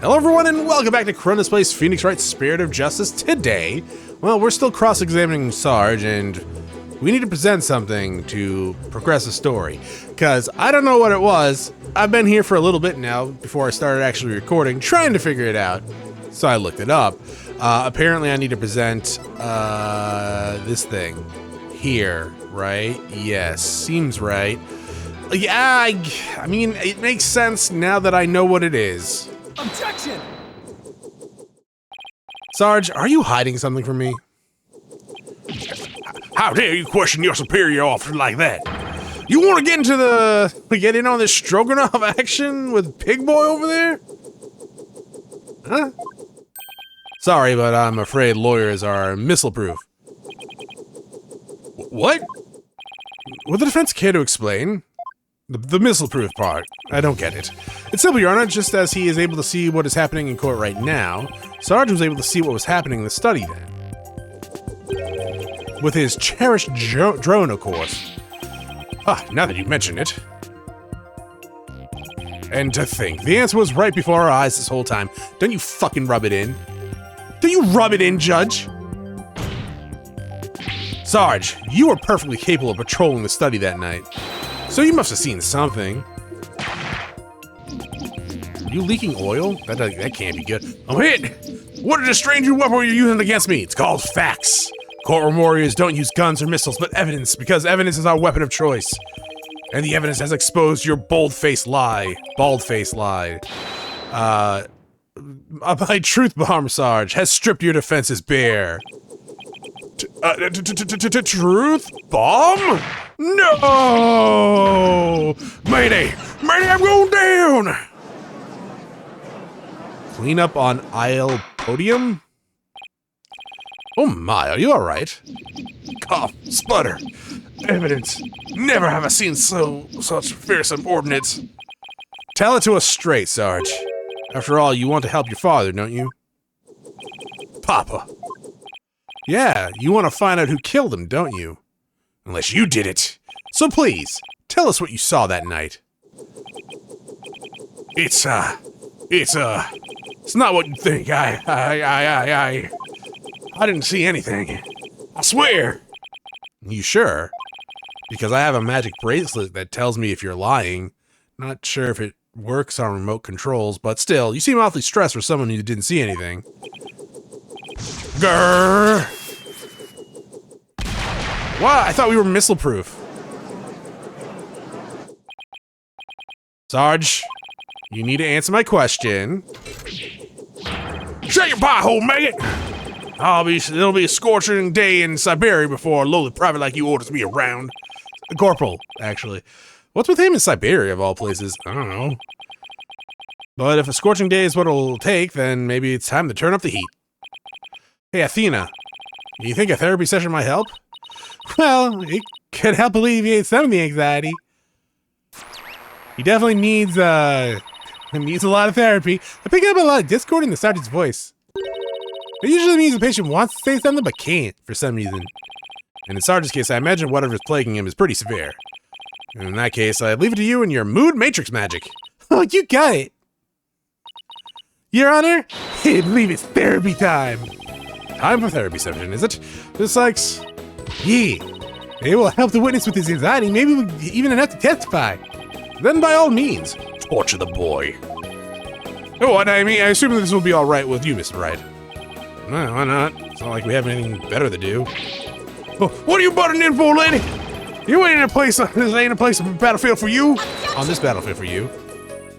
Hello everyone and welcome back to Chronos Plays Phoenix Wright Spirit of Justice. Today, well, we're still cross-examining Sarge and we need to present something to progress the story. Cause I don't know what it was. I've been here for a little bit now before I started actually recording, trying to figure it out. So I looked it up. Apparently I need to present this thing here, right? Yes, seems right. Yeah, I mean, it makes sense now that I know what it is. Objection! Sarge, are you hiding something from me? How dare you question your superior officer like that? You want to get in on this Stroganoff action with Pig Boy over there? Huh? Sorry, but I'm afraid lawyers are missile-proof. What? Would the defense care to explain? The missile-proof part. I don't get it. It's simple, Your Honor. Just as he is able to see what is happening in court right now, Sarge was able to see what was happening in the study then. With his cherished drone, of course. Now that you mention it. And to think, the answer was right before our eyes this whole time. Don't you fucking rub it in. Don't you rub it in, Judge? Sarge, you were perfectly capable of patrolling the study that night. So you must have seen something. You leaking oil? That can't be good. I'm hit! What a strange weapon you're using against me! It's called facts. Courtroom warriors don't use guns or missiles, but evidence, because evidence is our weapon of choice. And the evidence has exposed your bold-faced lie. Bald-faced lie. My truth bomb, Sarge, has stripped your defenses bare. Truth bomb? No! Mayday! Mayday, I'm going down! Clean up on aisle podium? Oh my, are you alright? Cough, sputter, evidence. Never have I seen such fearsome ordnance. Tell it to us straight, Sarge. After all, you want to help your father, don't you? Papa. Yeah, you want to find out who killed him, don't you? Unless you did it. So please, tell us what you saw that night. It's not what you think. I didn't see anything. I swear. You sure? Because I have a magic bracelet that tells me if you're lying. Not sure if it works on remote controls, but still, you seem awfully stressed for someone who didn't see anything. Grrr! What? I thought we were missile-proof. Sarge, you need to answer my question. Shut your pie hole, maggot! It'll be a scorching day in Siberia before a lowly private like you orders me around. Corporal, actually. What's with him in Siberia, of all places? I don't know. But if a scorching day is what it'll take, then maybe it's time to turn up the heat. Hey, Athena, do you think a therapy session might help? Well, it could help alleviate some of the anxiety. He definitely needs a lot of therapy. I pick up a lot of discord in the sergeant's voice. It usually means the patient wants to say something but can't, for some reason. And in Sarge's case, I imagine whatever's plaguing him is pretty severe. And in that case, I leave it to you and your mood matrix magic. Oh, you got it! Your Honor, I believe it's therapy time. Time for therapy session, is it? This likes... Yeah. It will help the witness with his anxiety, maybe even enough to testify. Then by all means, torture the boy. Oh, and I assume this will be alright with you, Mr. Wright. No, why not? It's not like we have anything better to do. Oh, what are you butting in for, lady? You ain't in a place, this ain't a place of a battlefield for you. On this battlefield for you.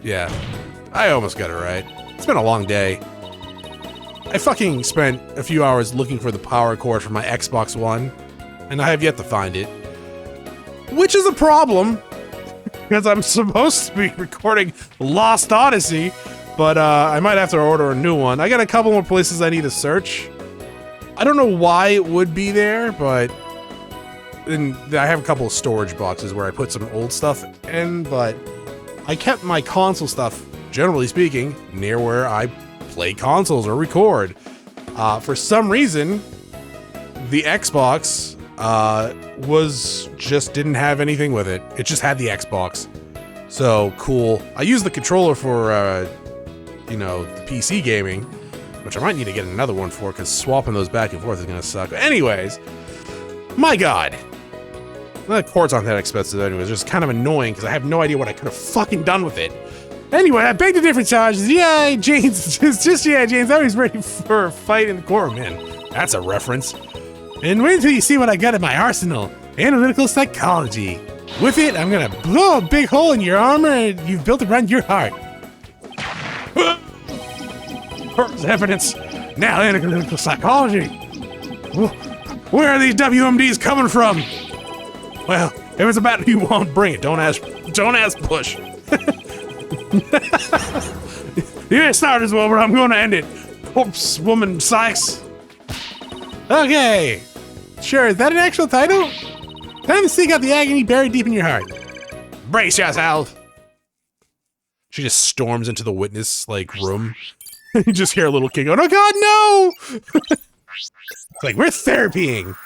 Yeah, I almost got it right. It's been a long day. I fucking spent a few hours looking for the power cord for my Xbox One, and I have yet to find it. Which is a problem, because I'm supposed to be recording Lost Odyssey, but I might have to order a new one. I got a couple more places I need to search. I don't know why it would be there, but I have a couple of storage boxes where I put some old stuff in, but I kept my console stuff, generally speaking, near where I play consoles or record. For some reason, the Xbox didn't have anything with it. It just had the Xbox. So cool. I use the controller for you know, the PC gaming, which I might need to get another one for because swapping those back and forth is gonna suck. But anyways, my God. The cords aren't that expensive anyways. It's just kind of annoying because I have no idea what I could have fucking done with it. Anyway, I beg the different charges. Yeah, James. Yeah, James. I was ready for a fight in the courtroom. That's a reference. And wait until you see what I got in my arsenal. Analytical psychology. With it, I'm gonna blow a big hole in your armor you've built around your heart. There's evidence. Now analytical psychology. Where are these WMDs coming from? Well, if it's about you won't bring it. Don't ask Bush. You didn't start this one, but I'm gonna end it. Corpse woman Sykes. Okay. Sure, is that an actual title? Time to seek out the agony buried deep in your heart. Brace yourself. She just storms into the witness, like, room. You just hear a little kid going, oh God, no! It's like, we're therapying.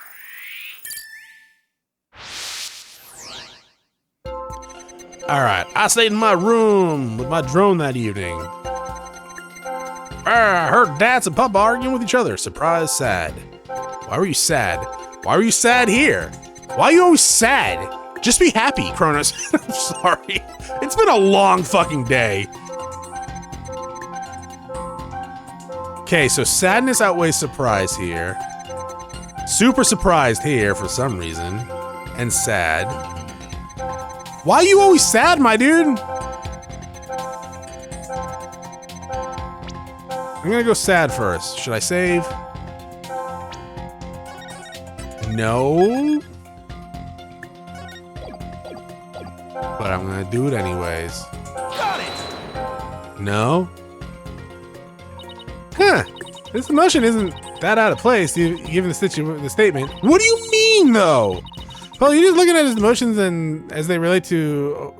Alright, I stayed in my room with my drone that evening. I heard Dads and Papa arguing with each other. Surprise, sad. Why were you sad? Why were you sad here? Why are you always sad? Just be happy, Chronos. I'm sorry. It's been a long fucking day. Okay, so sadness outweighs surprise here. Super surprised here for some reason. And sad. Why are you always sad, my dude? I'm gonna go sad first. Should I save? No. But I'm gonna do it anyways. Got it. No. Huh. This emotion isn't that out of place given the statement. What do you mean, though? Well, you're just looking at his emotions and as they relate to...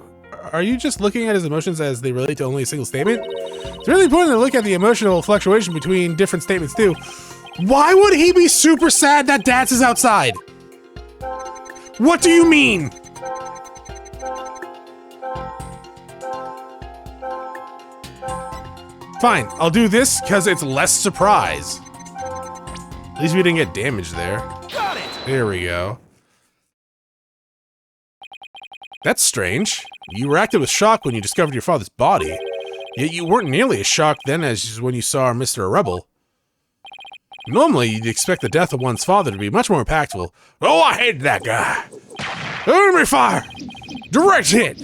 Are you just looking at his emotions as they relate to only a single statement? It's really important to look at the emotional fluctuation between different statements, too. Why would he be super sad that Dats is outside? What do you mean? Fine, I'll do this because it's less surprise. At least we didn't get damaged there. Got it. There we go. That's strange. You reacted with shock when you discovered your father's body. Yet you weren't nearly as shocked then as when you saw Mr. Rebel. Normally, you'd expect the death of one's father to be much more impactful. Oh, I hated that guy. Enemy fire! Direct hit!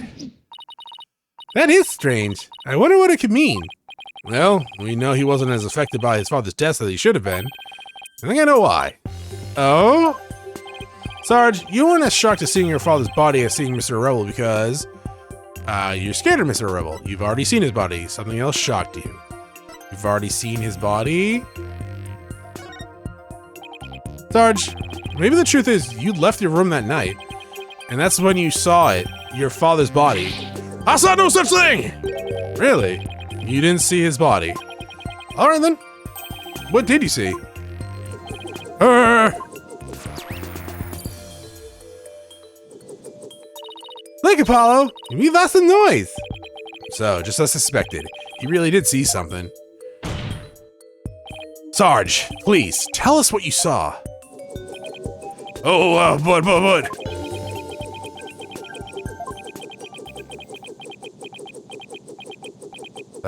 That is strange. I wonder what it could mean. Well, we know he wasn't as affected by his father's death as he should have been. I think I know why. Oh? Sarge, you weren't as shocked at seeing your father's body as seeing Mr. Rebel because... you're scared of Mr. Rebel. You've already seen his body. Something else shocked you. You've already seen his body? Sarge, maybe the truth is you left your room that night, and that's when you saw it, your father's body. I saw no such thing! Really? You didn't see his body? Alright then. What did you see? Look, Apollo! We lost the noise! So, just as suspected, he really did see something. Sarge, please, tell us what you saw. Oh, bud.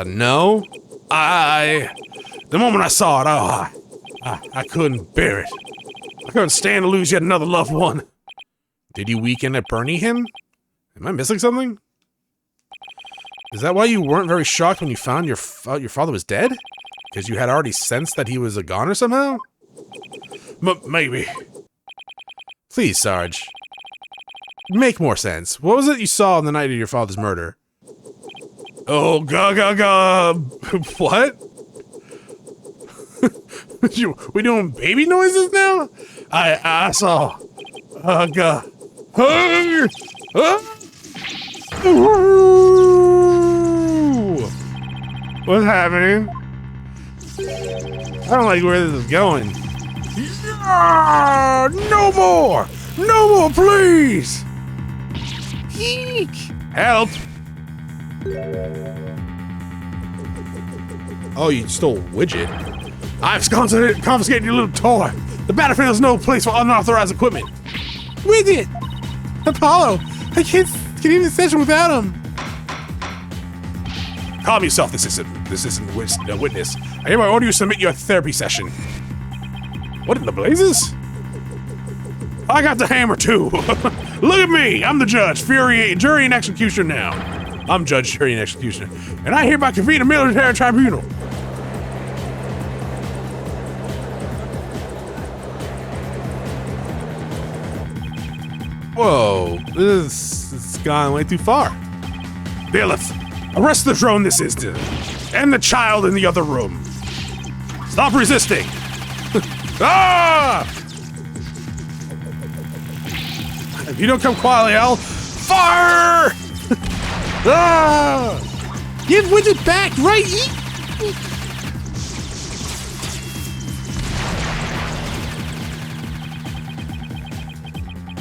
No? The moment I saw it, I couldn't bear it. I couldn't stand to lose yet another loved one. Did you weaken at burning him? Am I missing something? Is that why you weren't very shocked when you found your father was dead? Because you had already sensed that he was a goner somehow? Maybe. Please, Sarge. Make more sense. What was it you saw on the night of your father's murder? Oh, what? We doing baby noises now? I saw. What's happening? I don't like where this is going. No more! No more, please! Eek! Help! Oh, you stole a widget. I've confiscated your little toy. The battlefield is no place for unauthorized equipment. Widget! Apollo! I can't get in the session without him. Calm yourself. This isn't a witness. I hereby order you to submit your therapy session. What in the blazes? I got the hammer too. Look at me. I'm the judge, jury, and executioner now. I'm judge, jury, and executioner, and I hereby convene a military tribunal. Whoa, this has gone way too far. Bailiff, arrest the drone this instant, and the child in the other room. Stop resisting. Ah! If you don't come quietly, I'll fire! Ah! Give Widget back, right?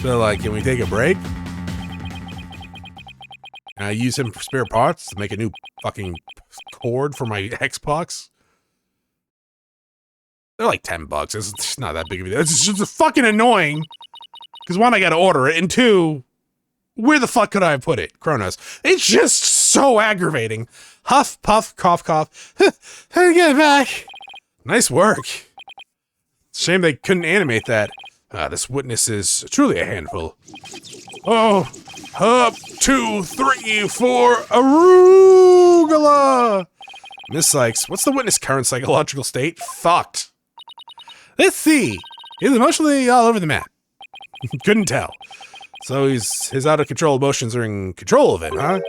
So, like, can we take a break? Can I use him for spare parts to make a new fucking cord for my Xbox? They're like $10. It's not that big of a deal. It's just fucking annoying. Because one, I gotta order it, and two, where the fuck could I have put it? Chronos. It's just so aggravating. Huff, puff, cough, cough. Get it back. Nice work. Shame they couldn't animate that. This witness is truly a handful. Oh, up, 2, 3, 4, arugula! Miss Sykes, what's the witness' current psychological state? Fucked. Let's see. He's emotionally all over the map. Couldn't tell. So his out of control emotions are in control of it, huh?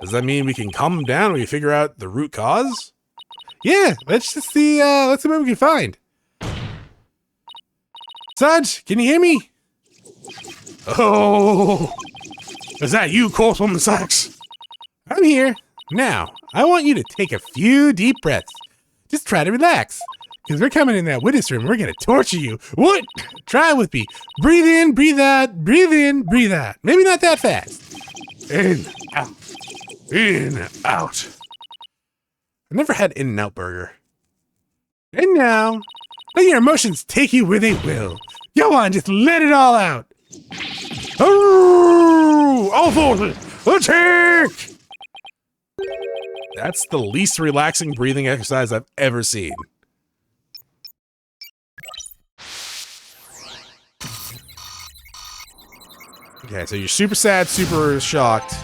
Does that mean we can calm him down when we figure out the root cause? Yeah, let's just see, let's see what we can find. Sarge, can you hear me? Oh, is that you, Corporal Sykes? I'm here. Now, I want you to take a few deep breaths. Just try to relax. Because we're coming in that witness room and we're going to torture you. What? Try it with me. Breathe in, breathe out, breathe in, breathe out. Maybe not that fast. In, out. In, out. I've never had In-N-Out burger. And now, let your emotions take you where they will. Go on, just let it all out. All forces, attack! That's the least relaxing breathing exercise I've ever seen. Okay, so you're super sad, super shocked.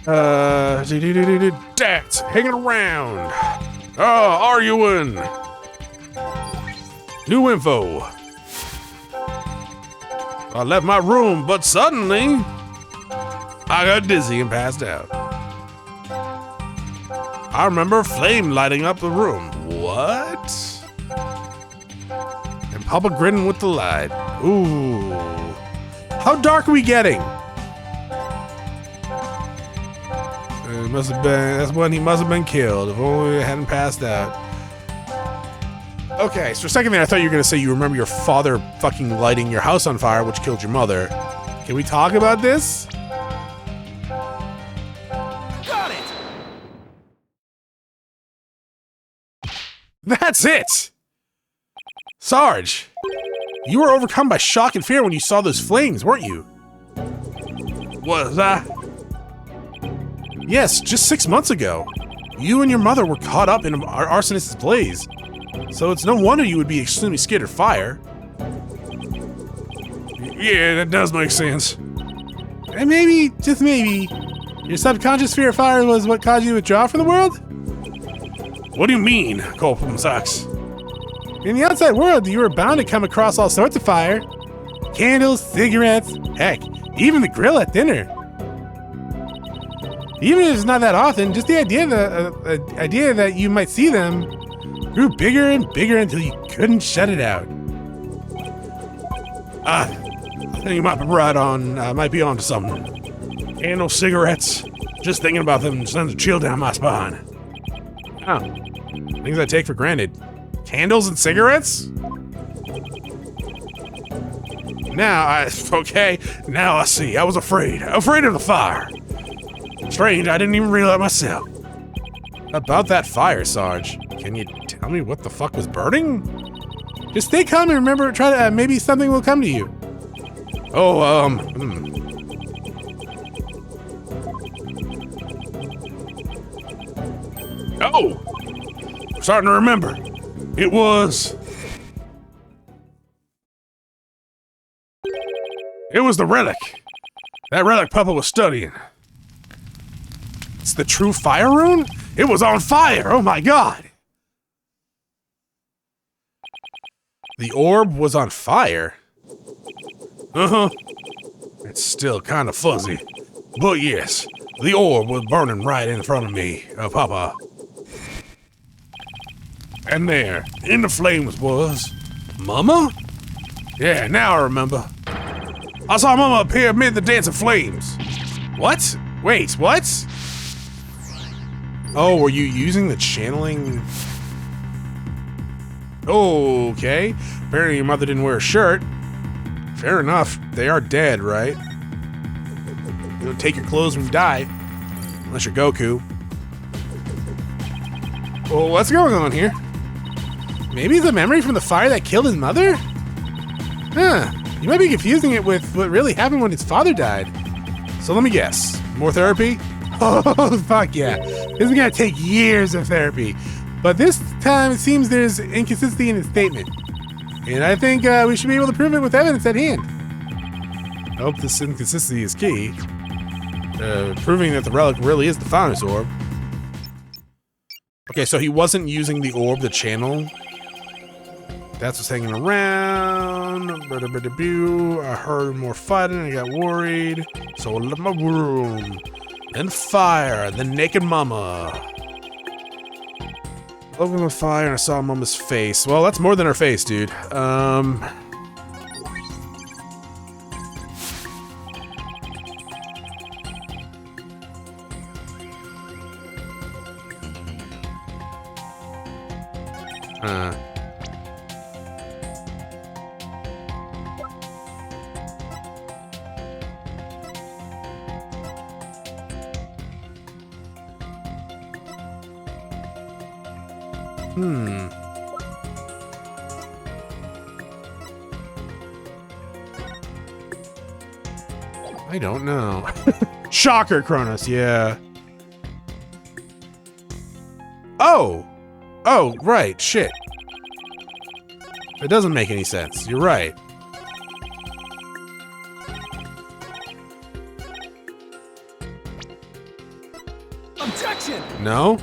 That's hanging around. Arguing. New info. I left my room, but suddenly I got dizzy and passed out. I remember a flame lighting up the room. What? And Papa grinning with the light. Ooh. How dark are we getting? It must have been, that's when he must have been killed. If only it hadn't passed out. Okay, so for a second there, I thought you were gonna say you remember your father fucking lighting your house on fire, which killed your mother. Can we talk about this? Got it! That's it! Sarge, you were overcome by shock and fear when you saw those flames, weren't you? Was that? Yes, just 6 months ago. You and your mother were caught up in an arsonist's blaze. So it's no wonder you would be extremely scared of fire. Yeah, that does make sense. And maybe, just maybe, your subconscious fear of fire was what caused you to withdraw from the world? What do you mean, Corporal Sykes? In the outside world, you were bound to come across all sorts of fire. Candles, cigarettes, heck, even the grill at dinner. Even if it's not that often, just the idea that you might see them grew bigger and bigger until you couldn't shut it out. I think you might be right on, might be onto something. Candles, cigarettes, just thinking about them sends a chill down my spine. Oh, things I take for granted. Candles and cigarettes? Now I see. I was afraid of the fire. Strange, I didn't even realize myself. About that fire, Sarge. Can you tell me what the fuck was burning? Just stay calm and remember, try to, maybe something will come to you. Oh, Oh! I'm starting to remember. It was the relic. That relic Papa was studying. It's the true fire rune? It was on fire! Oh my god! The orb was on fire? Uh-huh. It's still kind of fuzzy. But yes, the orb was burning right in front of me, Papa. And there, in the flames was... Mama? Yeah, now I remember. I saw Mama appear amid the dancing flames. What? Wait, what? Oh, were you using the channeling? Okay. Apparently your mother didn't wear a shirt. Fair enough. They are dead, right? You don't take your clothes when you die. Unless you're Goku. Well, what's going on here? Maybe it's a memory from the fire that killed his mother? Huh. You might be confusing it with what really happened when his father died. So let me guess. More therapy? Oh, fuck yeah. This is gonna take years of therapy. But this time it seems there's inconsistency in his statement. And I think we should be able to prove it with evidence at hand. I hope this inconsistency is key. Proving that the relic really is the founder's orb. Okay, so he wasn't using the orb to channel. That's what's hanging around. I heard more fighting, I got worried. So I left my room. Then fire, then naked mama. Opened the fire and I saw Mama's face. Well, that's more than her face, dude. I don't know. Shocker, Chronos, yeah. Oh! Oh, right, shit. It doesn't make any sense. You're right. Objection! No?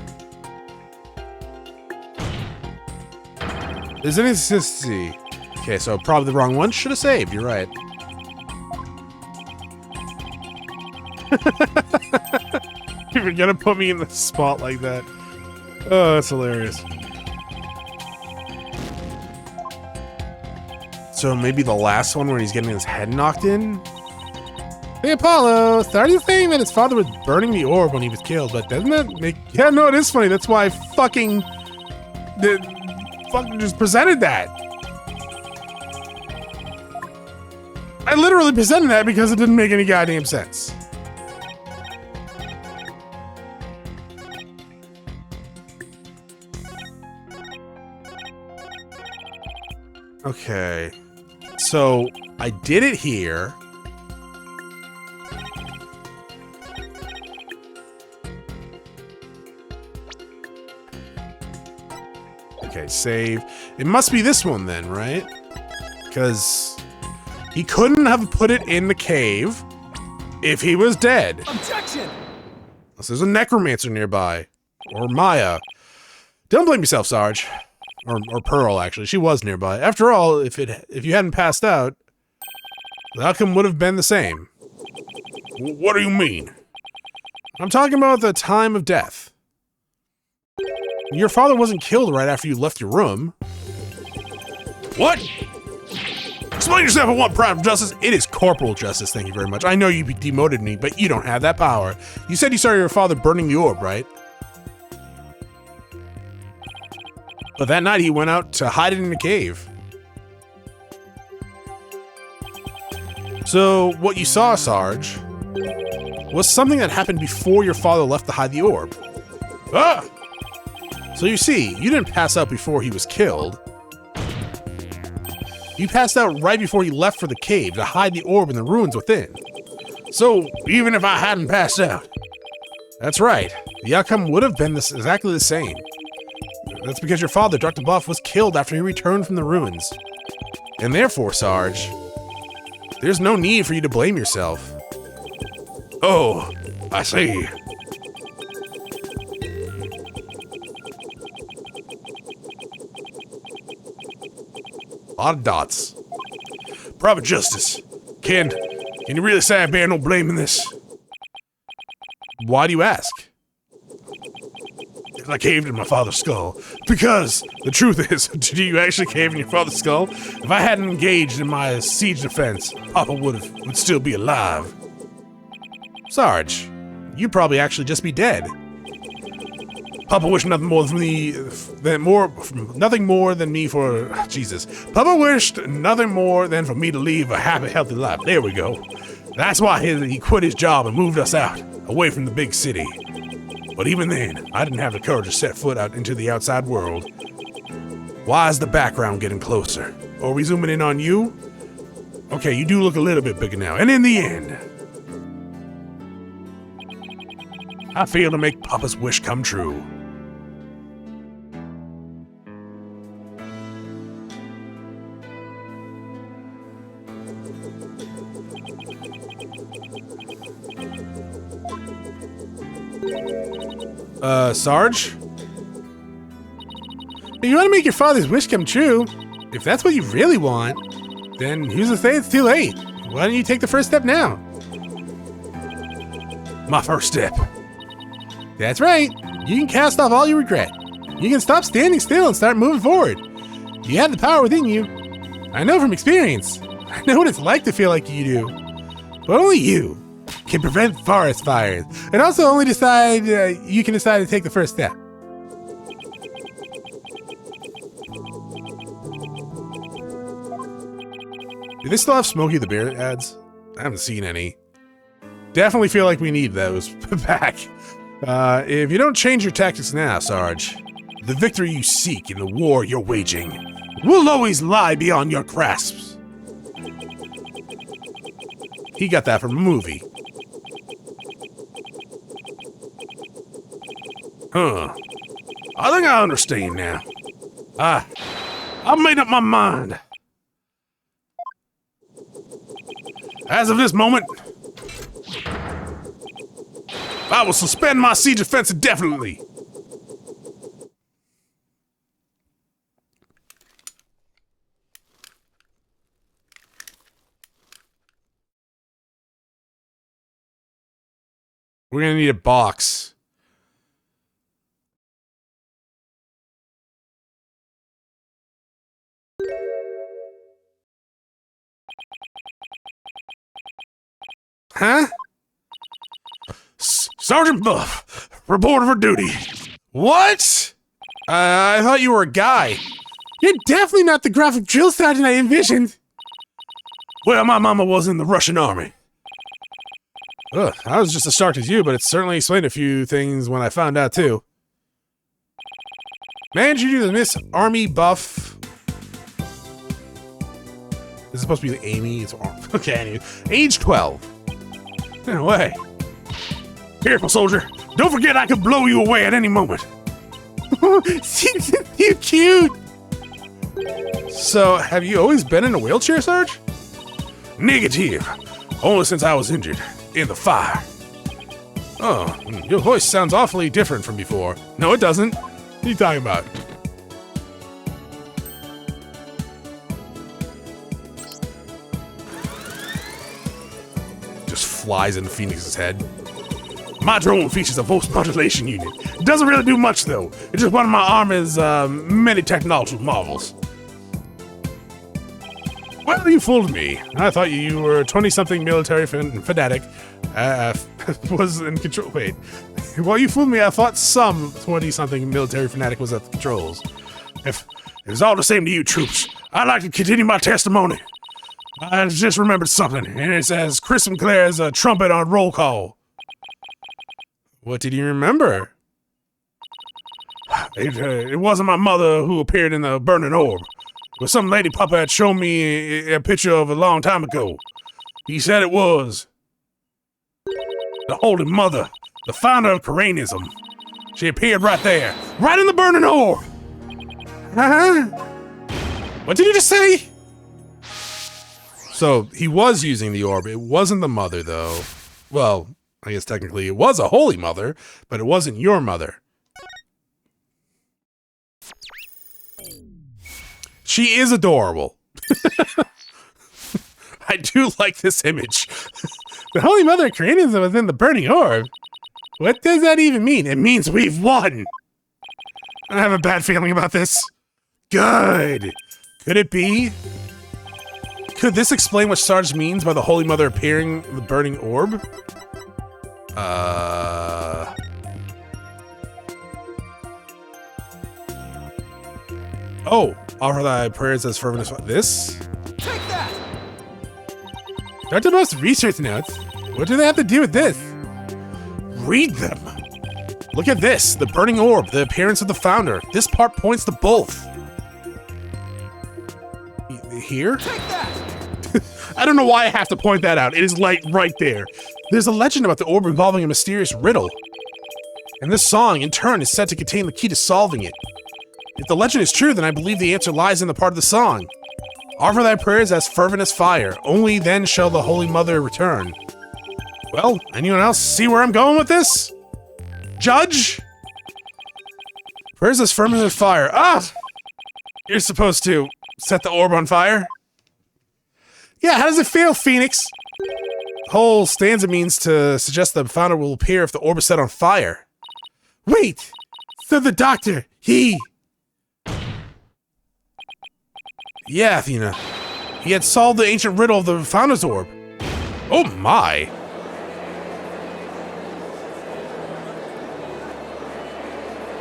There's an inconsistency. Okay, so probably the wrong one. Should have saved. You're right. You're gonna put me in the spot like that. Oh, that's hilarious. So maybe the last one where he's getting his head knocked in? Hey Apollo, Sarge is saying that his father was burning the orb when he was killed, but doesn't that make... Yeah, no, it is funny. That's why I fucking just presented that. I literally presented that because it didn't make any goddamn sense. Okay, so I did it here. Okay, save. It must be this one then, right? Because he couldn't have put it in the cave if he was dead. Objection! Unless there's a necromancer nearby. Or Maya. Don't blame yourself, Sarge. Or Pearl, actually. She was nearby. After all, if you hadn't passed out, the outcome would have been the same. What do you mean? I'm talking about the time of death. Your father wasn't killed right after you left your room. What? Explain yourself at one prime of justice. It is corporal justice, thank you very much. I know you demoted me, but you don't have that power. You said you saw your father burning the orb, right? But that night he went out to hide it in a cave. So what you saw, Sarge, was something that happened before your father left to hide the orb. Ah! So you see, you didn't pass out before he was killed. You passed out right before he left for the cave to hide the orb in the ruins within. So, even if I hadn't passed out, that's right, the outcome would have been exactly the same. That's because your father, Dr. Buff, was killed after he returned from the ruins. And therefore, Sarge, there's no need for you to blame yourself. Oh, I see. A lot of dots. Private Justice. Can you really say I bear no blame in this? Why do you ask? I caved in my father's skull. Because the truth is, did you actually cave in your father's skull? If I hadn't engaged in my siege defense, Papa would still be alive. Sarge, you'd probably actually just be dead. Papa wished nothing more than me for Jesus. Papa wished nothing more than for me to live a happy, healthy life. There we go. That's why he quit his job and moved us out, away from the big city. But even then, I didn't have the courage to set foot out into the outside world. Why is the background getting closer? Are we zooming in on you? Okay, you do look a little bit bigger now. And in the end, I failed to make Papa's wish come true. Sarge? If you want to make your father's wish come true, if that's what you really want, then who's to say it's too late? Why don't you take the first step now? My first step. That's right. You can cast off all your regret. You can stop standing still and start moving forward. You have the power within you. I know from experience. I know what it's like to feel like you do. But only you can prevent forest fires, and also only you can decide to take the first step. Do they still have Smokey the Bear ads? I haven't seen any. Definitely feel like we need those back. If you don't change your tactics now, Sarge, the victory you seek in the war you're waging will always lie beyond your grasps. He got that from a movie. Huh. I think I understand now. I've made up my mind. As of this moment, I will suspend my siege defense indefinitely. We're gonna need a box. Huh? Sergeant Buff, reporting for duty. What? I thought you were a guy. You're definitely not the graphic drill sergeant I envisioned. Well, my mama was in the Russian army. Ugh, I was just as shocked as you, but it certainly explained a few things when I found out, too. Man, did you do the Miss Army Buff? This is supposed to be the Amy. It's okay, anyway. Age 12. No way. Careful, soldier. Don't forget I could blow you away at any moment. You're cute. So, have you always been in a wheelchair, Sarge? Negative. Only since I was injured. In the fire. Oh, your voice sounds awfully different from before. No, it doesn't. What are you talking about? Just flies into Phoenix's head. My drone features a voice modulation unit. It doesn't really do much, though. It's just one of my army's many technological marvels. Well, you fooled me. I thought you were a 20-something military fanatic. Was in control. Wait. Well, you fooled me. I thought some 20-something military fanatic was at the controls. If it's all the same to you, troops, I'd like to continue my testimony. I just remembered something, and it says Chris Sinclair's a trumpet on roll call. What did you remember? It wasn't my mother who appeared in the burning orb. It was some lady Papa had shown me a picture of a long time ago. He said it was the Holy Mother, the founder of Chronism. She appeared right there, right in the burning orb. Uh-huh. What did you just say? So he was using the orb. It wasn't the mother, though. Well, I guess technically it was a holy mother, but it wasn't your mother. She is adorable. I do like this image. The Holy Mother of Chronism was in the burning orb. What does that even mean? It means we've won. I have a bad feeling about this. Good. Could it be? Could this explain what Sarge means by the Holy Mother appearing in the burning orb? Oh, offer thy prayers as fervent as this? Take that! Dr. Most research notes. What do they have to do with this? Read them. Look at this, the burning orb, the appearance of the founder. This part points to both. Here? Take that! I don't know why I have to point that out. It is like right there. There's a legend about the orb involving a mysterious riddle. And this song, in turn, is said to contain the key to solving it. If the legend is true, then I believe the answer lies in the part of the song. Offer thy prayers as fervent as fire. Only then shall the Holy Mother return. Well, anyone else see where I'm going with this? Judge? Prayers as fervent as fire. Ah! You're supposed to set the orb on fire? Yeah, how does it feel, Phoenix? The whole stanza means to suggest the founder will appear if the orb is set on fire. Wait! So the doctor, he... Yeah, Athena. He had solved the ancient riddle of the founder's orb. Oh my!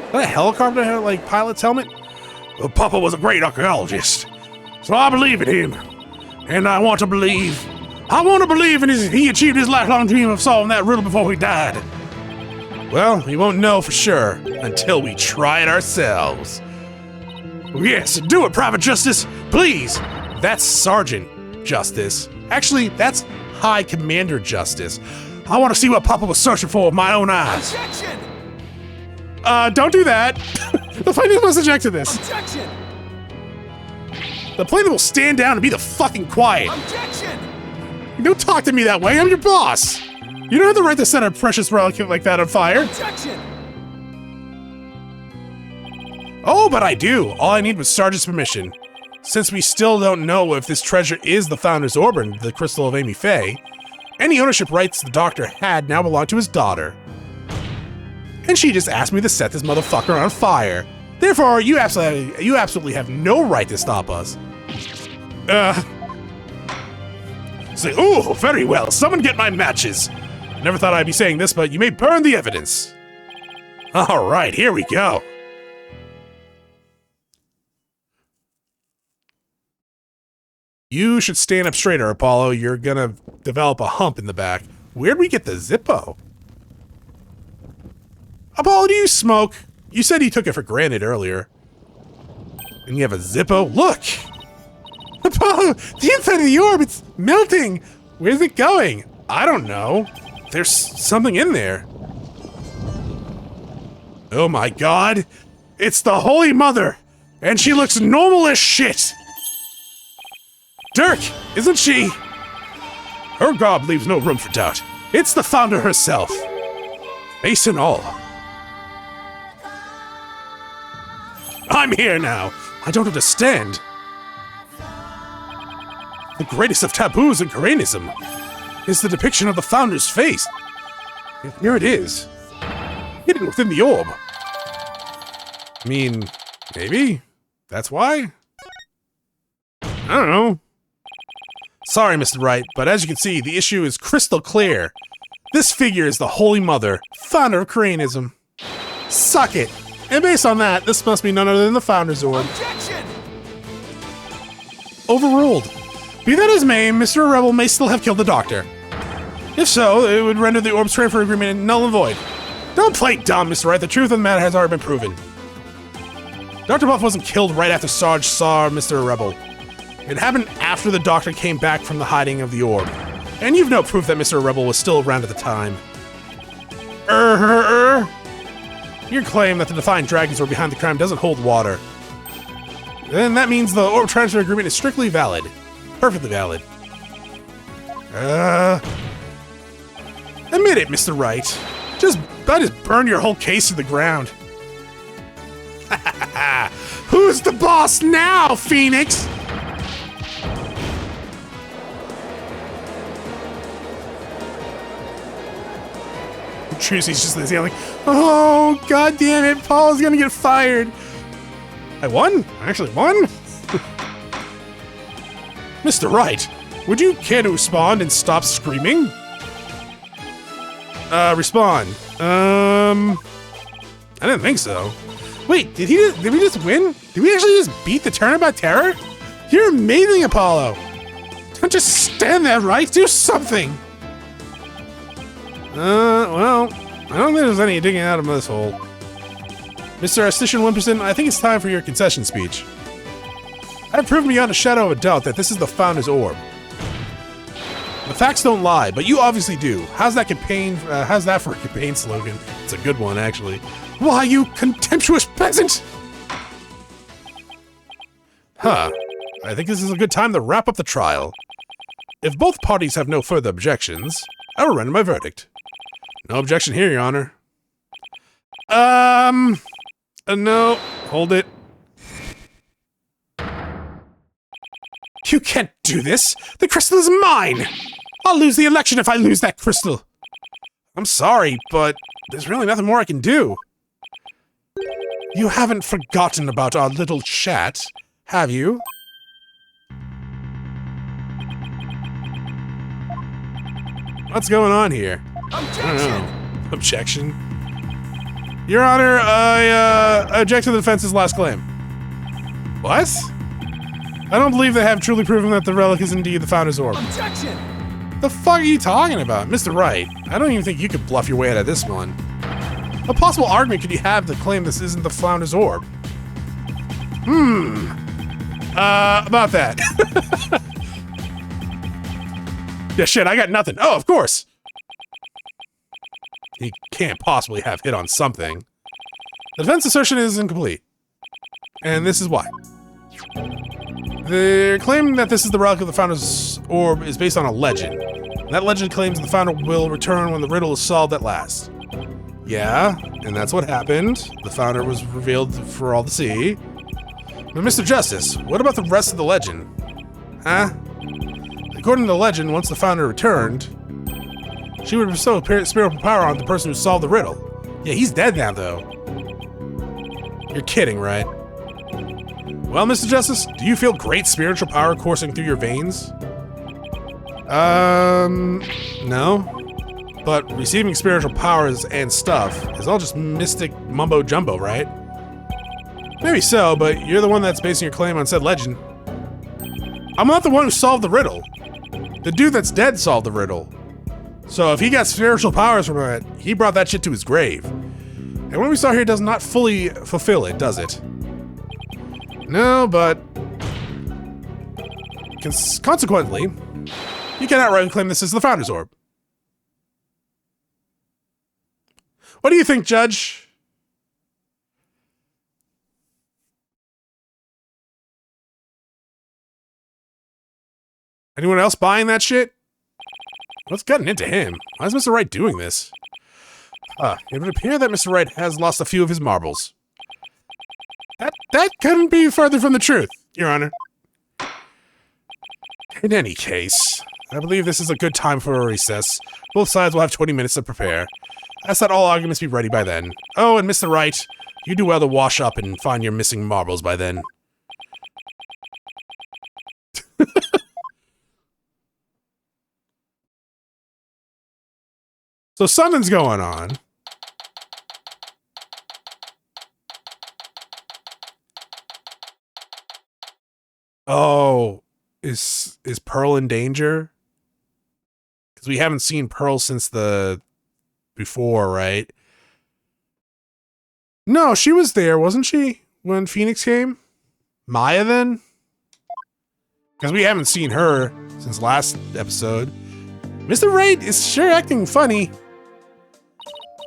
Is that a helicopter like pilot's helmet? Well, Papa was a great archaeologist, so I believe in him. And I want to believe in he achieved his lifelong dream of solving that riddle before he died. Well, we won't know for sure until we try it ourselves. Yes, do it, Private Justice, please. That's Sergeant Justice. Actually, that's High Commander Justice. I want to see what Papa was searching for with my own eyes. Objection! Don't do that. The plaintiff must object to this. Objection! The plaintiff will stand down and be the fucking quiet. Objection! Don't talk to me that way, I'm your boss. You don't have the right to set a precious relic like that on fire. Objection! Oh, but I do. All I need was Sarge's permission. Since we still don't know if this treasure is the founder's orb, the crystal of Amy Faye, any ownership rights the doctor had now belong to his daughter. And she just asked me to set this motherfucker on fire. Therefore, you absolutely have no right to stop us. Say, oh, very well. Someone get my matches. Never thought I'd be saying this, but you may burn the evidence. All right, here we go. You should stand up straighter, Apollo. You're gonna develop a hump in the back. Where'd we get the Zippo? Apollo, do you smoke? You said you took it for granted earlier. And you have a Zippo? Look! Apollo, the inside of the orb, it's melting. Where's it going? I don't know. There's something in there. Oh my god! It's the Holy Mother! And she looks normal as shit! Dirk, isn't she? Her garb leaves no room for doubt. It's the founder herself. Face and all. I'm here now. I don't understand. The greatest of taboos in Chronism is the depiction of the founder's face. And here it is, hidden within the orb. I mean, maybe that's why? I don't know. Sorry, Mr. Wright, but as you can see, the issue is crystal clear. This figure is the Holy Mother, founder of Chronism. Suck it. And based on that, this must be none other than the founder's orb. Objection! Overruled. Be that as may, Mr. Rebel may still have killed the doctor. If so, it would render the orb's transfer agreement null and void. Don't play dumb, Mr. Wright. The truth of the matter has already been proven. Dr. Buff wasn't killed right after Sarge saw Mr. Rebel. It happened after the Doctor came back from the hiding of the orb. And you've no proof that Mr. Rebel was still around at the time. Your claim that the Defiant Dragons were behind the crime doesn't hold water. Then that means the orb transfer agreement is strictly valid. Perfectly valid. Admit it, Mr. Wright. I just burned your whole case to the ground. Who's the boss now, Phoenix? Tracy's just yelling, oh, god damn it, Paul's gonna get fired. I won? I actually won? Mr. Wright, would you care to respond and stop screaming? Respond. I didn't think so. Wait, did we just win? Did we actually just beat the Turnabout Terror? You're amazing, Apollo. Don't just stand there, right? Do something. Well, I don't think there's any digging out of this hole. Mr. Atishon Wimperson, I think it's time for your concession speech. I've proven beyond a shadow of a doubt that this is the Founder's Orb. The facts don't lie, but you obviously do. How's that for a campaign slogan? It's a good one, actually. Why, you contemptuous peasant! Huh. I think this is a good time to wrap up the trial. If both parties have no further objections, I will render my verdict. No objection here, Your Honor. No. Hold it. You can't do this! The crystal is mine! I'll lose the election if I lose that crystal! I'm sorry, but there's really nothing more I can do. You haven't forgotten about our little chat, have you? What's going on here? Objection! Objection? Your Honor, I object to the defense's last claim. What? I don't believe they have truly proven that the relic is indeed the Founder's Orb. Objection! The fuck are you talking about? Mr. Wright, I don't even think you could bluff your way out of this one. What possible argument could you have to claim this isn't the Founder's Orb? About that. Yeah, shit, I got nothing. Oh, of course! He can't possibly have hit on something. The defense assertion is incomplete. And this is why. The claim that this is the relic of the Founder's Orb is based on a legend. That legend claims the Founder will return when the riddle is solved at last. Yeah, and that's what happened. The Founder was revealed for all to see. But Mr. Justice, what about the rest of the legend? Huh? According to the legend, once the Founder returned, she would bestow spiritual power on the person who solved the riddle. Yeah, he's dead now, though. You're kidding, right? Well, Mr. Justice, do you feel great spiritual power coursing through your veins? No. But receiving spiritual powers and stuff is all just mystic mumbo-jumbo, right? Maybe so, but you're the one that's basing your claim on said legend. I'm not the one who solved the riddle. The dude that's dead solved the riddle. So if he got spiritual powers from it, he brought that shit to his grave. And what we saw here does not fully fulfill it, does it? No, but consequently, you cannot rightly claim this is the Founder's Orb. What do you think, Judge? Anyone else buying that shit? What's gotten into him? Why is Mr. Wright doing this? It would appear that Mr. Wright has lost a few of his marbles. That couldn't be further from the truth, Your Honor. In any case, I believe this is a good time for a recess. Both sides will have 20 minutes to prepare. Ask that all arguments be ready by then. Oh, and Mr. Wright, you do well to wash up and find your missing marbles by then. So something's going on. Oh, is Pearl in danger? Because we haven't seen Pearl since the before, right? No, she was there, wasn't she? when Phoenix came? Maya then? Because we haven't seen her since last episode. Mr. Wright is sure acting funny.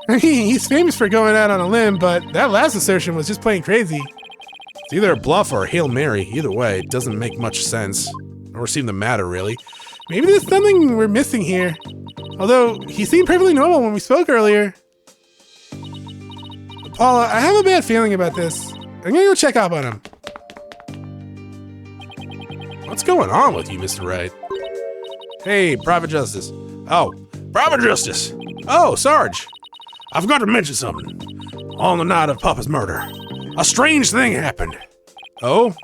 I mean, he's famous for going out on a limb, but that last assertion was just plain crazy. It's either a bluff or a Hail Mary. Either way, it doesn't make much sense. Or seem to matter, really. Maybe there's something we're missing here. Although, he seemed perfectly normal when we spoke earlier. Paula, I have a bad feeling about this. I'm gonna go check up on him. What's going on with you, Mr. Wright? Hey, Private Justice. Oh, Private Justice! Oh, Sarge! I've got to mention something. On the night of Papa's murder, a strange thing happened. Oh?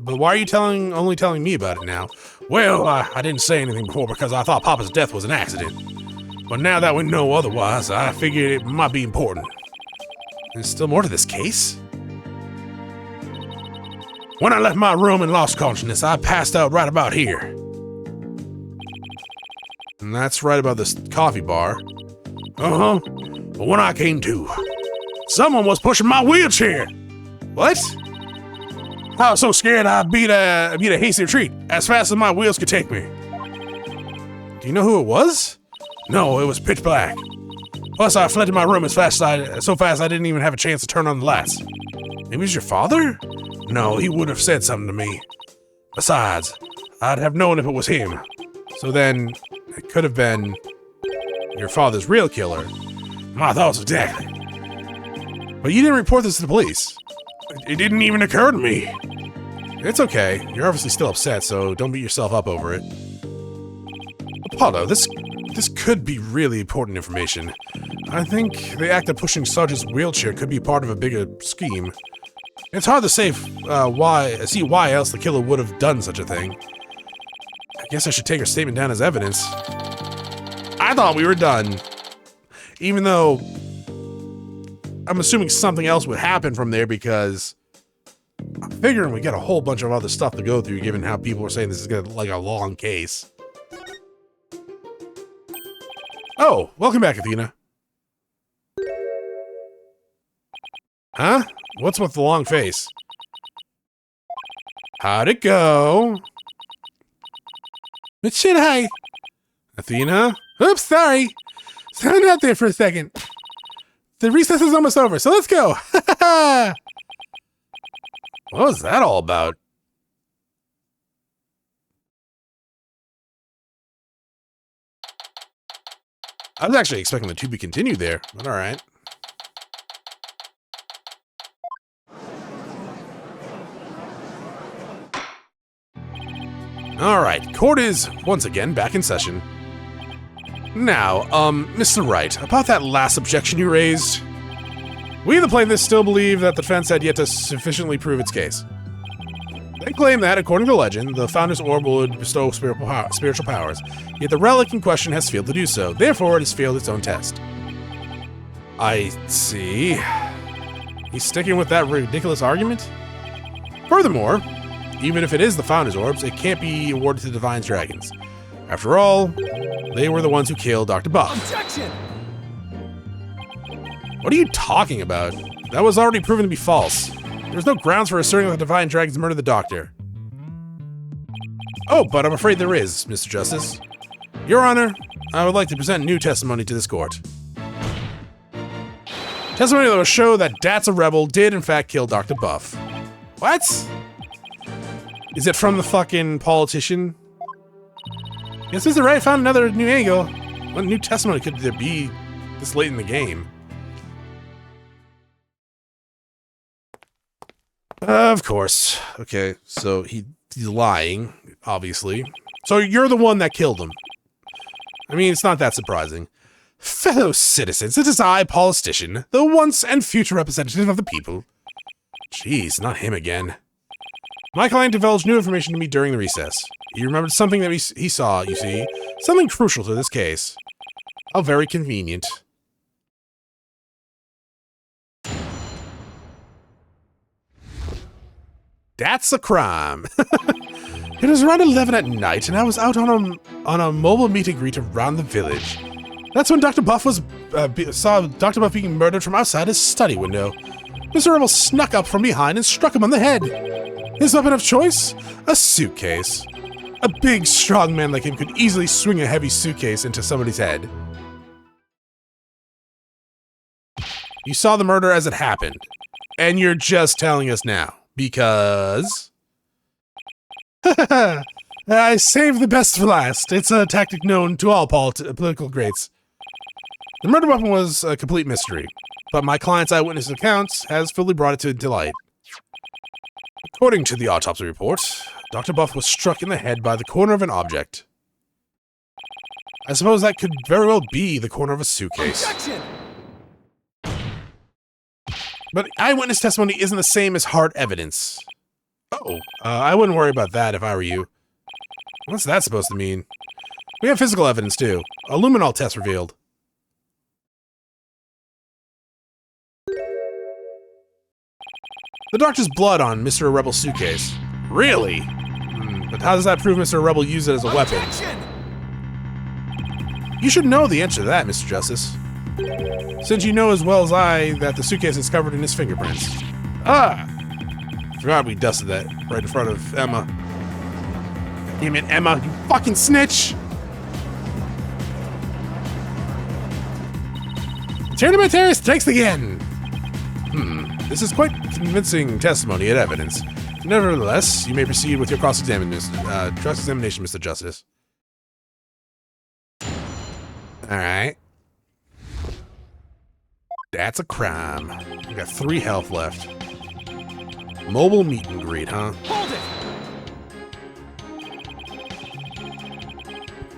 But why are you only telling me about it now? Well, I didn't say anything before because I thought Papa's death was an accident. But now that we know otherwise, I figured it might be important. There's still more to this case? When I left my room and lost consciousness, I passed out right about here. And that's right about this coffee bar. Uh-huh. But when I came to, someone was pushing my wheelchair. What? I was so scared I beat a hasty retreat as fast as my wheels could take me. Do you know who it was? No, it was pitch black. Plus, I fled to my room so fast I didn't even have a chance to turn on the lights. Maybe it was your father? No, he would have said something to me. Besides, I'd have known if it was him. So then, it could have been your father's real killer. My thoughts exactly. But you didn't report this to the police. It didn't even occur to me. It's okay. You're obviously still upset, so don't beat yourself up over it. Apollo, this could be really important information. I think the act of pushing Sarge's wheelchair could be part of a bigger scheme. It's hard to say why else the killer would have done such a thing. I guess I should take her statement down as evidence. I thought we were done. Even though I'm assuming something else would happen from there because I'm figuring we get a whole bunch of other stuff to go through given how people are saying this is gonna like a long case. Oh, welcome back, Athena. Huh? What's with the long face? How'd it go? But should I? Athena? Oops, sorry. Sound out there for a second. The recess is almost over, so let's go. What was that all about? I was actually expecting the to be continued there, but all right. All right, court is once again back in session. Now, Mr. Wright, about that last objection you raised, we, the plaintiffs, still believe that the defense had yet to sufficiently prove its case. They claim that, according to legend, the Founder's Orb would bestow spiritual powers, yet the relic in question has failed to do so. Therefore, it has failed its own test. I see. He's sticking with that ridiculous argument? Furthermore, even if it is the Founder's Orbs, it can't be awarded to Divine's Dragons. After all, they were the ones who killed Dr. Buff. Objection! What are you talking about? That was already proven to be false. There's no grounds for asserting that the Divine Dragons murdered the Doctor. Oh, but I'm afraid there is, Mr. Justice. Your Honor, I would like to present new testimony to this court. Testimony that will show that Dat's a rebel did in fact kill Dr. Buff. What? Is it from the fucking politician? Yes, Mr. Wright found another new angle. What new testimony could there be this late in the game? Of course. Okay, so he's lying, obviously. So you're the one that killed him. I mean, it's not that surprising. Fellow citizens, it is I, Paul Atishon, the once and future representative of the people. Jeez, not him again. My client divulged new information to me during the recess. He remembered something that he saw, you see. Something crucial to this case. How very convenient. That's a crime. It was around 11 at night, and I was out on a mobile meet and greet around the village. That's when Dr. Buff saw Dr. Buff being murdered from outside his study window. Mr. Rebel snuck up from behind and struck him on the head. His weapon of choice? A suitcase. A big, strong man like him could easily swing a heavy suitcase into somebody's head. You saw the murder as it happened, and you're just telling us now, because... I saved the best for last. It's a tactic known to all political greats. The murder weapon was a complete mystery, but my client's eyewitness accounts has fully brought it to light. According to the autopsy report, Dr. Buff was struck in the head by the corner of an object. I suppose that could very well be the corner of a suitcase. Objection! But eyewitness testimony isn't the same as hard evidence. I wouldn't worry about that if I were you. What's that supposed to mean? We have physical evidence too. A luminol test revealed. The doctor's blood on Mr. Rebel's suitcase. Really? But how does that prove Mr. Rebel used it as a weapon? Objection! You should know the answer to that, Mr. Justice. Since you know as well as I that the suitcase is covered in his fingerprints. Ah! Forgot we dusted that right in front of Emma. Damn it, Emma, you fucking snitch! Turnabout terrorist strikes again! This is quite convincing testimony and evidence. Nevertheless, you may proceed with your cross-examination, Mr. Justice. Alright. That's a crime. We got 3 health left. Mobile meet and greet, huh? Hold it!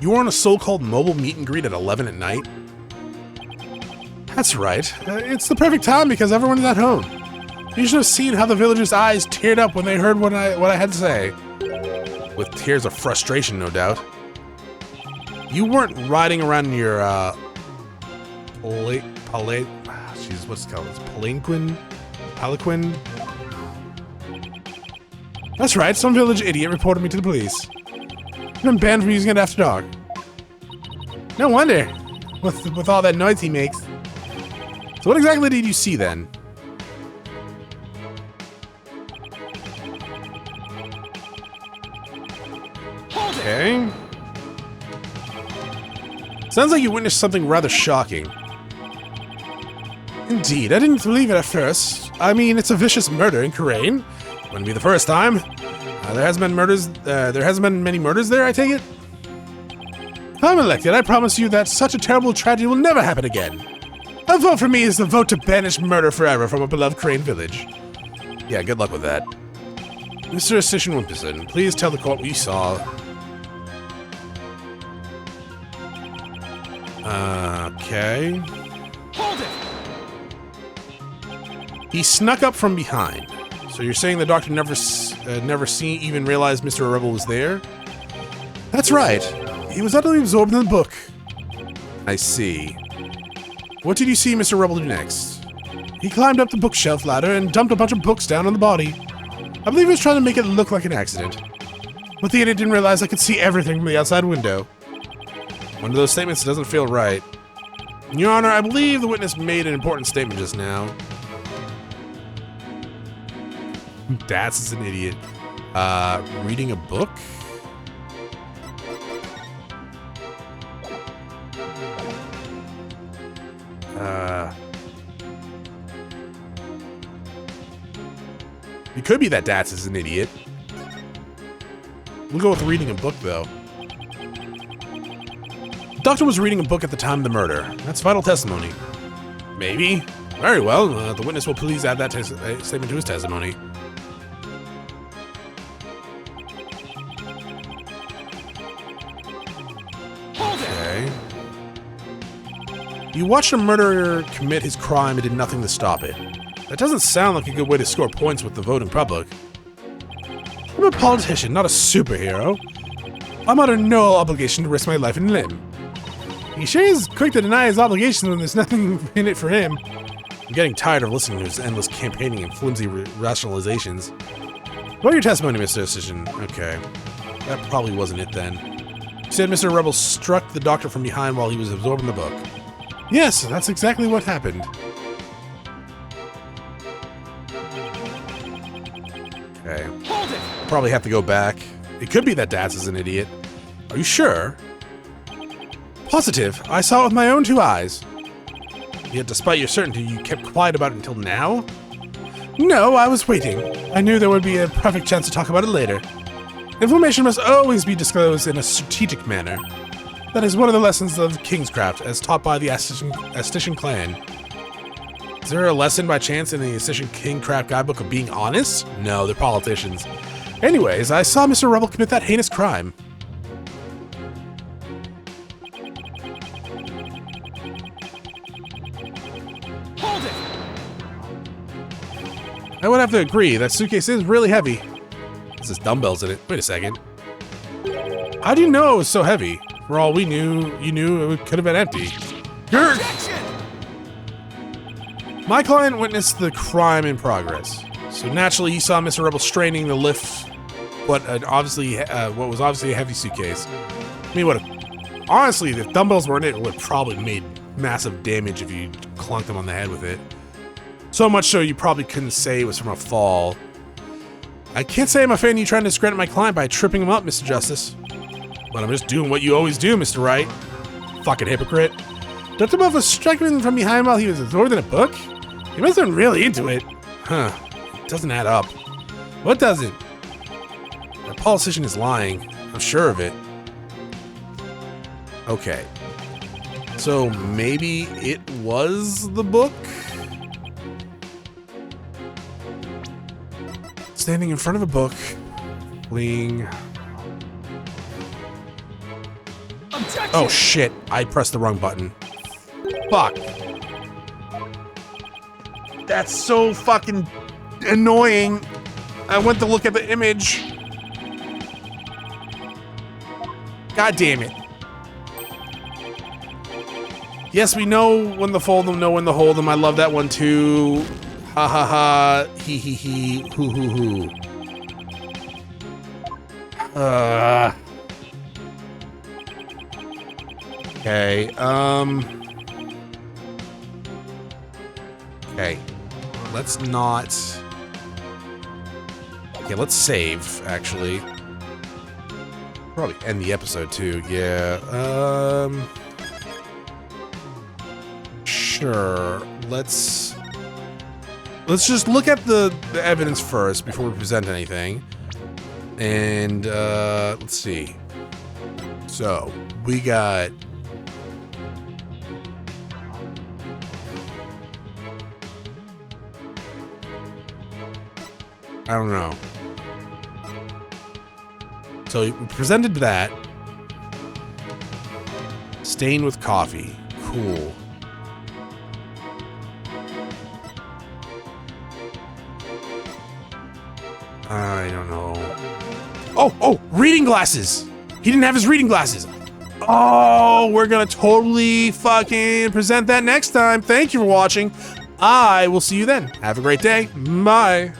You were on a so-called mobile meet and greet at 11 at night? That's right. It's the perfect time because everyone is at home. You should have seen how the villagers' eyes teared up when they heard what I had to say. With tears of frustration, no doubt. You weren't riding around in your, jeez, what's it called? It's palanquin? That's right, some village idiot reported me to the police. I've been banned from using it after dark. No wonder, with all that noise he makes. So what exactly did you see then? Okay. Sounds like you witnessed something rather shocking. Indeed, I didn't believe it at first. I mean, it's a vicious murder in Karain. Wouldn't be the first time. There hasn't been many murders there, I take it? If I'm elected, I promise you that such a terrible tragedy will never happen again. A vote for me is the vote to banish murder forever from a beloved Karain village. Yeah, good luck with that. Mr. Atishon Wimperson, please tell the court what you saw. Okay. Hold it! He snuck up from behind. So you're saying the doctor never even realized Mr. Rebel was there? That's right. He was utterly absorbed in the book. I see. What did you see Mr. Rebel do next? He climbed up the bookshelf ladder and dumped a bunch of books down on the body. I believe he was trying to make it look like an accident. But the idiot didn't realize I could see everything from the outside window. One of those statements doesn't feel right. Your Honor, I believe the witness made an important statement just now. That's an idiot. Reading a book? It could be that Dats is an idiot. We'll go with reading a book, though. The doctor was reading a book at the time of the murder. That's vital testimony. Maybe. Very well. The witness will please add that statement to his testimony. Okay. You watched a murderer commit his crime and did nothing to stop it. That doesn't sound like a good way to score points with the voting public. I'm a politician, not a superhero. I'm under no obligation to risk my life and limb. He sure is quick to deny his obligations when there's nothing in it for him. I'm getting tired of listening to his endless campaigning and flimsy rationalizations. What are your testimony, Mr. Atishon? Okay. That probably wasn't it then. You said Mr. Rebel struck the doctor from behind while he was absorbing the book. Yes, that's exactly what happened. Okay. Hold it! Probably have to go back. It could be that Daz is an idiot. Are you sure? Positive. I saw it with my own 2 eyes. Yet despite your certainty, you kept quiet about it until now? No, I was waiting. I knew there would be a perfect chance to talk about it later. Information must always be disclosed in a strategic manner. That is one of the lessons of Kingscraft, as taught by the Atishon clan. Is there a lesson by chance in the Atishon Kingcraft guidebook of being honest? No, they're politicians. Anyways, I saw Mr. Rebel commit that heinous crime. Hold it! I would have to agree, that suitcase is really heavy. There's dumbbells in it. Wait a second. How do you know it was so heavy? For all we knew, you knew it could have been empty. Objection! My client witnessed the crime in progress, so naturally he saw Mr. Rebel straining the lift what was obviously a heavy suitcase. I mean, honestly, if dumbbells weren't it, would have probably made massive damage if you clunked them on the head with it. So much so you probably couldn't say it was from a fall. I can't say I'm a fan of you trying to discredit my client by tripping him up, Mr. Justice. But I'm just doing what you always do, Mr. Wright. Fucking hypocrite. Dr. Buff was striking him from behind while he was absorbed in a book? He must have been really into it. Huh. It doesn't add up. What doesn't? That politician is lying. I'm sure of it. Okay. So maybe it was the book? Standing in front of a book, fleeing. Objection! Oh shit, I pressed the wrong button. Fuck. That's so fucking annoying. I went to look at the image. God damn it. Yes, we know when to fold them, know when to hold them. I love that one too. Ha ha ha. He he he. Hoo hoo hoo. Okay. Okay. Let's not. Okay, let's save, actually. Probably end the episode too. Yeah. Sure. Let's just look at the evidence first before we present anything. And let's see. So we got. I don't know. So we presented that. Stain with coffee. Cool. I don't know. Oh, reading glasses. He didn't have his reading glasses. Oh, we're gonna totally fucking present that next time. Thank you for watching. I will see you then. Have a great day. Bye.